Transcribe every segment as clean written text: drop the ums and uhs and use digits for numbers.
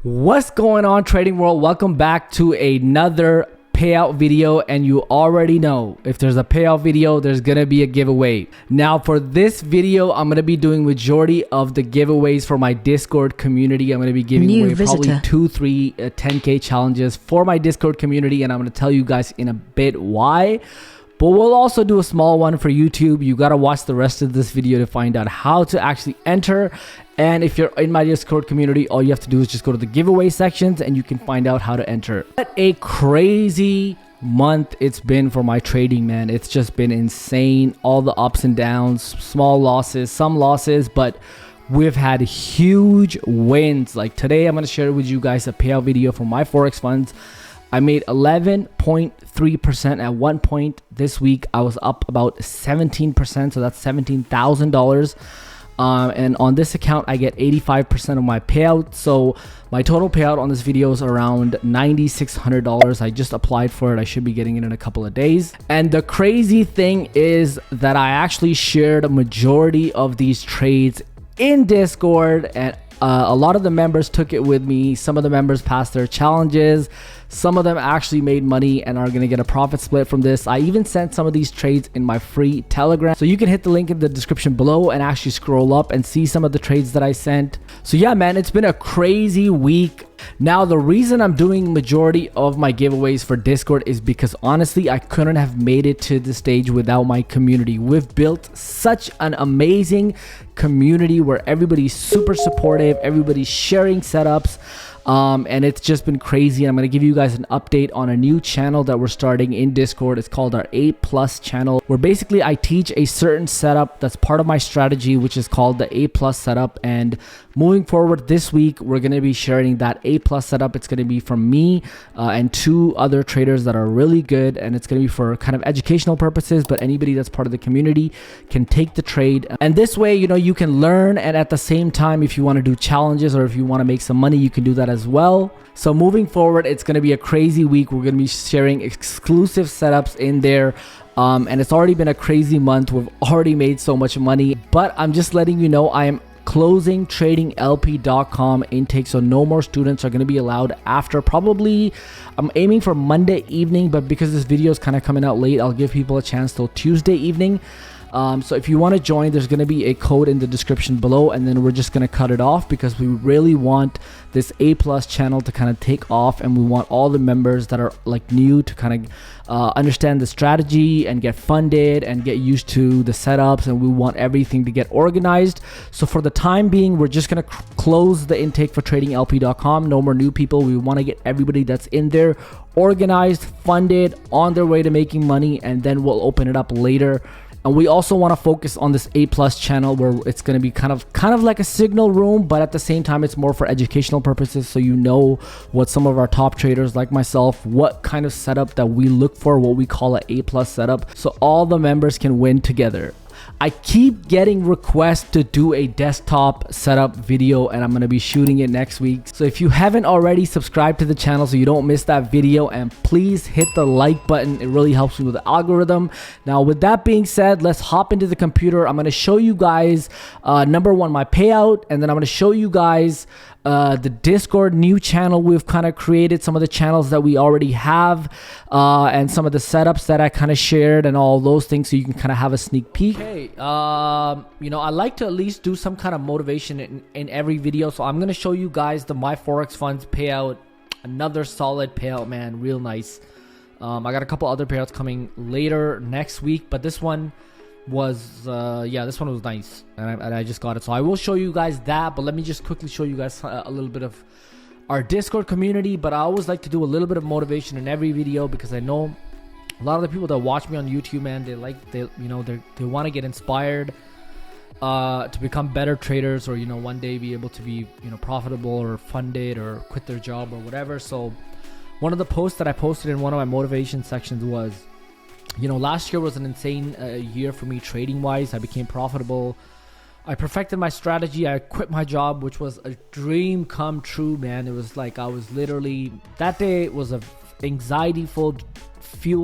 What's going on, trading world? Welcome back to another payout video, and you already know if there's a payout video, there's gonna be a giveaway. Now for this video, I'm gonna be doing majority of the giveaways for my Discord community. I'm gonna be giving away probably 2-3 10k challenges for my Discord community, and I'm gonna tell you guys in a bit why. But we'll also do a small one for YouTube. You gotta watch the rest of this video to find out how to actually enter. And if you're in my Discord community, all you have to do is just go to the giveaway sections and you can find out how to enter. What a crazy month it's been for my trading, man. It's just been insane. All the ups and downs, small losses, some losses, but we've had huge wins. Like today, I'm gonna share with you guys a payout video for my Forex funds. I made 11.3% at one point. This week I was up about 17%, so that's $17,000. And on this account I get 85% of my payout, so my total payout on this video is around $9,600. I just applied for it. I should be getting it in a couple of days. And the crazy thing is that I actually shared a majority of these trades in Discord, and a lot of the members took it with me. Some of the members passed their challenges. Some of them actually made money and are going to get a profit split from this. I even sent some of these trades in my free Telegram. So you can hit the link in the description below and actually scroll up and see some of the trades that I sent. So yeah, man, it's been a crazy week. Now, the reason I'm doing majority of my giveaways for Discord is because honestly, I couldn't have made it to this stage without my community. We've built such an amazing community where everybody's super supportive, everybody's sharing setups. And it's just been crazy. I'm going to give you guys an update on a new channel that we're starting in Discord. It's called our A+ channel, where basically I teach a certain setup that's part of my strategy, which is called the A+ setup. And moving forward this week, we're going to be sharing that A+ setup. It's going to be from me and 2 other traders that are really good, and it's going to be for kind of educational purposes, but anybody that's part of the community can take the trade. And this way, you know, you can learn, and at the same time, if you want to do challenges or if you want to make some money, you can do that as well. So moving forward, it's going to be a crazy week. We're going to be sharing exclusive setups in there. And it's already been a crazy month. We've already made so much money, but I'm just letting you know I am closing tradinglp.com intake, so no more students are going to be allowed after probably, I'm aiming for Monday evening, but because this video is kind of coming out late, I'll give people a chance till Tuesday evening. So if you want to join, there's going to be a code in the description below, and then we're just going to cut it off because we really want this A+ channel to kind of take off, and we want all the members that are like new to kind of understand the strategy and get funded and get used to the setups, and we want everything to get organized. So for the time being, we're just going to close the intake for tradinglp.com. No more new people. We want to get everybody that's in there organized, funded, on their way to making money, and then we'll open it up later. And we also want to focus on this A+ channel, where it's going to be kind of like a signal room, but at the same time, it's more for educational purposes. So you know what some of our top traders like myself, what kind of setup that we look for, what we call an A+ setup, so all the members can win together. I keep getting requests to do a desktop setup video, and I'm going to be shooting it next week. So if you haven't already, subscribe to the channel so you don't miss that video, and please hit the like button. It really helps me with the algorithm. Now, with that being said, let's hop into the computer. I'm going to show you guys number one, my payout, and then I'm going to show you guys the Discord new channel we've kind of created, some of the channels that we already have, and some of the setups that I kind of shared and all those things, so you can kind of have a sneak peek. Okay, you know, I like to at least do some kind of motivation in every video, so I'm going to show you guys the My Forex Funds payout. Another solid payout, man, real nice. I got a couple other payouts coming later next week, but this one was yeah, this one was nice, and I just got it, so I will show you guys that. But let me just quickly show you guys a little bit of our Discord community. But I always like to do a little bit of motivation in every video, because I know a lot of the people that watch me on YouTube, man, they want to get inspired to become better traders, or, you know, one day be able to be, you know, profitable or funded or quit their job or whatever. So one of the posts that I posted in one of my motivation sections was, you know, last year was an insane year for me trading wise. I became profitable. I perfected my strategy. I quit my job, which was a dream come true, man. It was like I was literally, that day was a anxiety full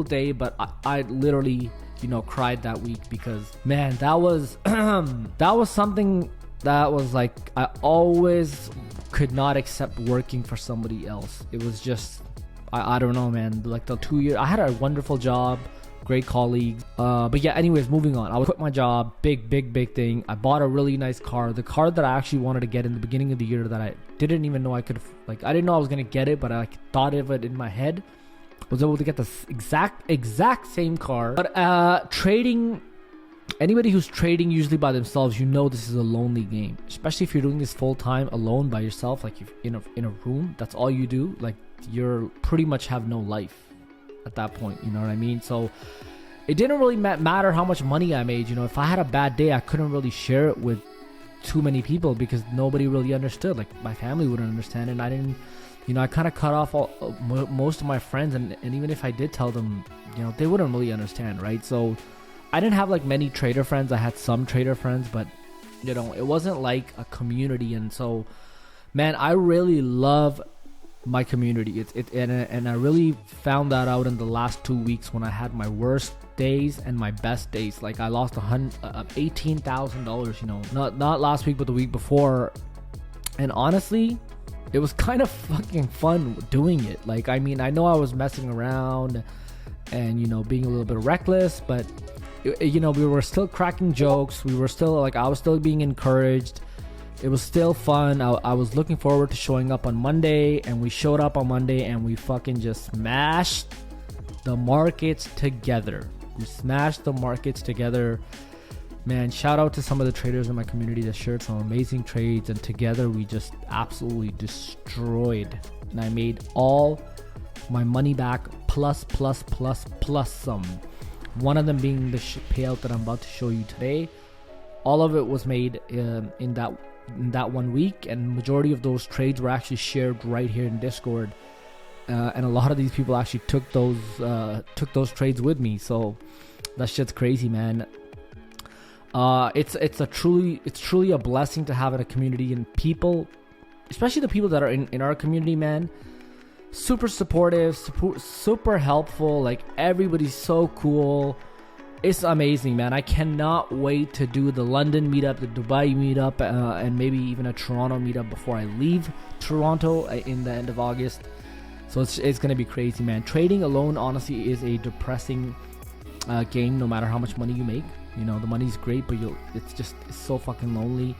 day, but I literally, you know, cried that week, because man, that was that was something that was like I always could not accept working for somebody else. It was just, I don't know, man. Like the 2 years, I had a wonderful job, great colleagues. But yeah, anyways, moving on. I quit my job, big thing. I bought a really nice car. The car that I actually wanted to get in the beginning of the year that I didn't even know I could, like, I didn't know I was gonna get it, but I thought of it in my head. Was able to get the exact same car. But trading, anybody who's trading usually by themselves, you know this is a lonely game, especially if you're doing this full time alone by yourself, like if in a room, that's all you do. Like, you're pretty much have no life at that point, you know what I mean? So it didn't really matter how much money I made. You know, if I had a bad day, I couldn't really share it with too many people because nobody really understood. Like, my family wouldn't understand, and I didn't, you know, I kind of cut off most of my friends, and even if I did tell them, you know, they wouldn't really understand, right? So I didn't have like many trader friends. I had some trader friends, but you know, it wasn't like a community. And so, man, I really love my community. And I really found that out in the last 2 weeks when I had my worst days and my best days. Like, I lost $18,000, you know, not last week, but the week before. And honestly, it was kind of fucking fun doing it. Like, I mean, I know I was messing around and, you know, being a little bit reckless, but you know, we were still cracking jokes. We were still like, I was still being encouraged. It was still fun. I was looking forward to showing up on Monday, and we showed up on Monday and we fucking just smashed the markets together. We smashed the markets together. Man, shout out to some of the traders in my community that shared some amazing trades, and together we just absolutely destroyed. And I made all my money back plus some. One of them being the payout that I'm about to show you today. All of it was made in that 1 week, and majority of those trades were actually shared right here in Discord. And a lot of these people actually took those trades with me. So that shit's crazy, man. It's truly a blessing to have in a community, and people, especially the people that are in our community, man, super supportive, super helpful. Like, everybody's so cool. It's amazing, man. I cannot wait to do the London meetup, the Dubai meetup, and maybe even a Toronto meetup before I leave Toronto in the end of August. So it's gonna be crazy, man. Trading alone, honestly, is a depressing game. No matter how much money you make, you know, the money's great, but it's so fucking lonely.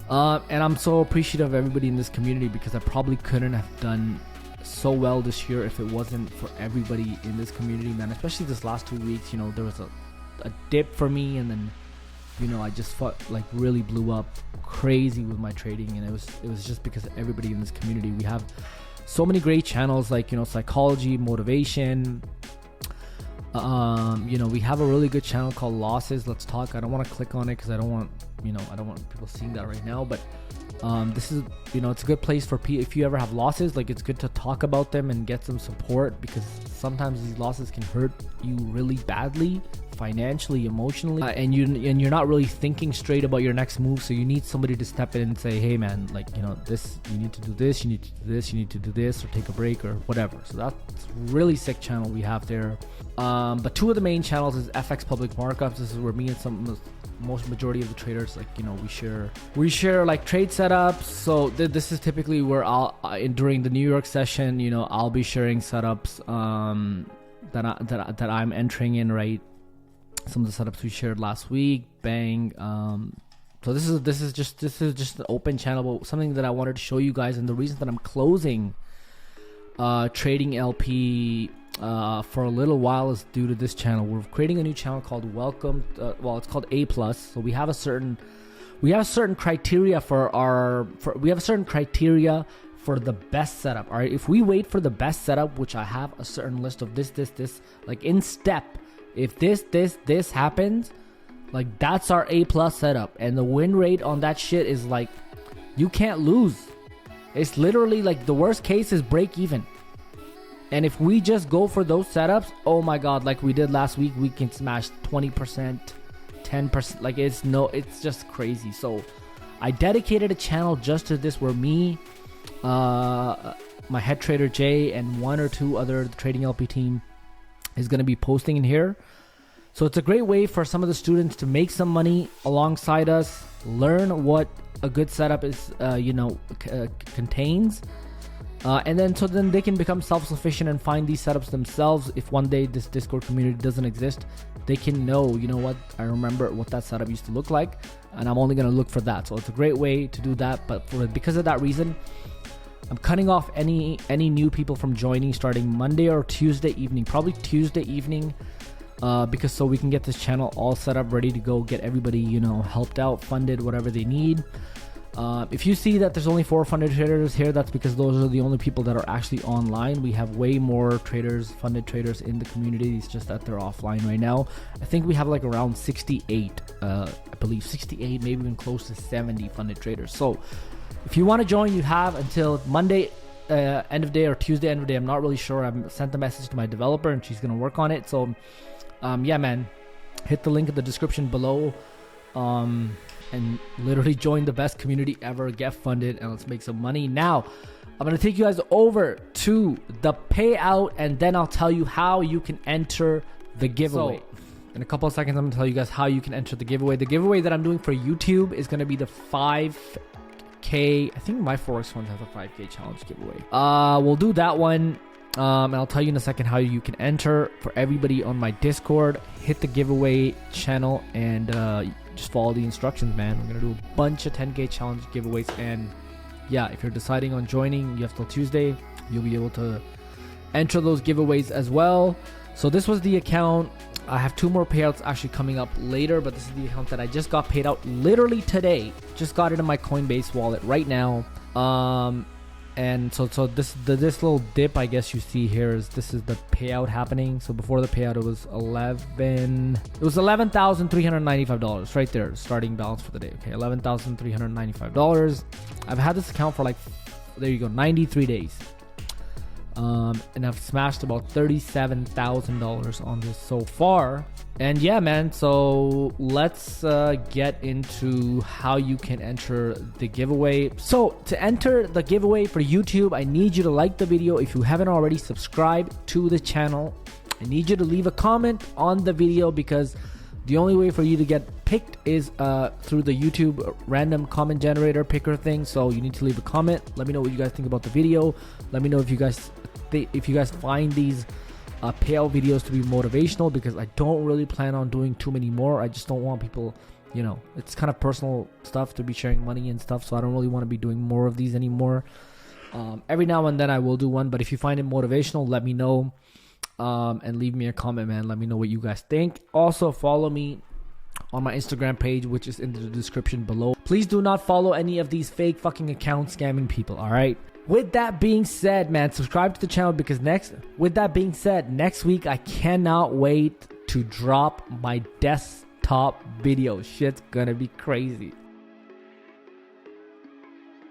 And I'm so appreciative of everybody in this community, because I probably couldn't have done so well this year if it wasn't for everybody in this community, man. Especially this last 2 weeks, you know, there was a dip for me, and then, you know, I just like really blew up crazy with my trading, and it was just because of everybody in this community. We have so many great channels, like, you know, psychology, motivation. You know, we have a really good channel called Losses Let's Talk. I don't want to click on it because I don't want people seeing that right now, but this is, you know, it's a good place for if you ever have losses. Like, it's good to talk about them and get some support, because sometimes these losses can hurt you really badly, financially, emotionally, and you're not really thinking straight about your next move. So you need somebody to step in and say, hey man, like, you know, this, you need to do this, you need to do this, you need to do this, or take a break or whatever. So that's really sick channel we have there. But two of the main channels is FX Public Markups. This is where me and most majority of the traders, like, you know, we share like trade setups. So this is typically where during the New York session, you know, I'll be sharing setups that I'm entering in, right? Some of the setups we shared last week, bang. So this is just an open channel, but something that I wanted to show you guys, and the reason that I'm closing Trading LP for a little while is due to this channel. We're creating a new channel called Welcome. It's called A+. So we have a certain criteria for the best setup. All right, if we wait for the best setup, which I have a certain list of this, like in step. If this happens, like, that's our A+ setup, and the win rate on that shit is like, you can't lose. It's literally like the worst case is break even. And if we just go for those setups, oh my god, like we did last week, we can smash 20%, 10%. Like, it's just crazy. So I dedicated a channel just to this, where me, my head trader Jay, and one or two other trading LP team is going to be posting in here. So it's a great way for some of the students to make some money alongside us, learn what a good setup is, contains. And then they can become self-sufficient and find these setups themselves. If one day this Discord community doesn't exist, they can know, you know what, I remember what that setup used to look like, and I'm only going to look for that. So it's a great way to do that. But because of that reason, I'm cutting off any new people from joining starting Monday or Tuesday evening, probably Tuesday evening, because so we can get this channel all set up, ready to go, get everybody, helped out, funded, whatever they need. If you see that there's only 4 funded traders here, that's because those are the only people that are actually online. We have way more traders, funded traders in the community. It's just that they're offline right now. I think we have like around 68, I believe 68, maybe even close to 70 funded traders. So if you want to join, you have until Monday end of day or Tuesday end of day. I'm not really sure. I've sent the message to my developer and she's going to work on it. So yeah, man, hit the link in the description below. And literally join the best community ever, get funded, and let's make some money. Now, I'm going to take you guys over to the payout, and then I'll tell you how you can enter the giveaway. So, in a couple of seconds, I'm going to tell you guys how you can enter the giveaway. The giveaway that I'm doing for YouTube is going to be the 5K. I think my Forex one has a 5K challenge giveaway. We'll do that one. And I'll tell you in a second how you can enter. For everybody on my Discord, hit the giveaway channel and just follow the instructions, man. We're gonna do a bunch of 10K challenge giveaways, and yeah, if you're deciding on joining, you have till Tuesday. You'll be able to enter those giveaways as well. So this was the account. I have 2 more payouts actually coming up later, but this is the account that I just got paid out literally today. Just got it in my Coinbase wallet right now. And so this little dip, I guess you see here, is this is the payout happening. So before the payout, it was $11,395 right there, starting balance for the day. Okay, $11,395. I've had this account for like, there you go, 93 days. And I've smashed about $37,000 on this so far. And yeah, man, so let's get into how you can enter the giveaway. So to enter the giveaway for YouTube, I need you to like the video. If you haven't already, subscribed to the channel. I need you to leave a comment on the video, because the only way for you to get picked is through the YouTube random comment generator picker thing. So you need to leave a comment. Let me know what you guys think about the video. Let me know if you guys find these payout videos to be motivational, because I don't really plan on doing too many more. I just don't want people, it's kind of personal stuff to be sharing money and stuff, so I don't really want to be doing more of these anymore. Every now and then I will do one, but if you find it motivational, let me know, and leave me a comment, man. Let me know what you guys think. Also follow me on my Instagram page, which is in the description below. Please do not follow any of these fake fucking accounts scamming people, all right? With that being said, man, subscribe to the channel, because next week I cannot wait to drop my desktop video. Shit's gonna be crazy.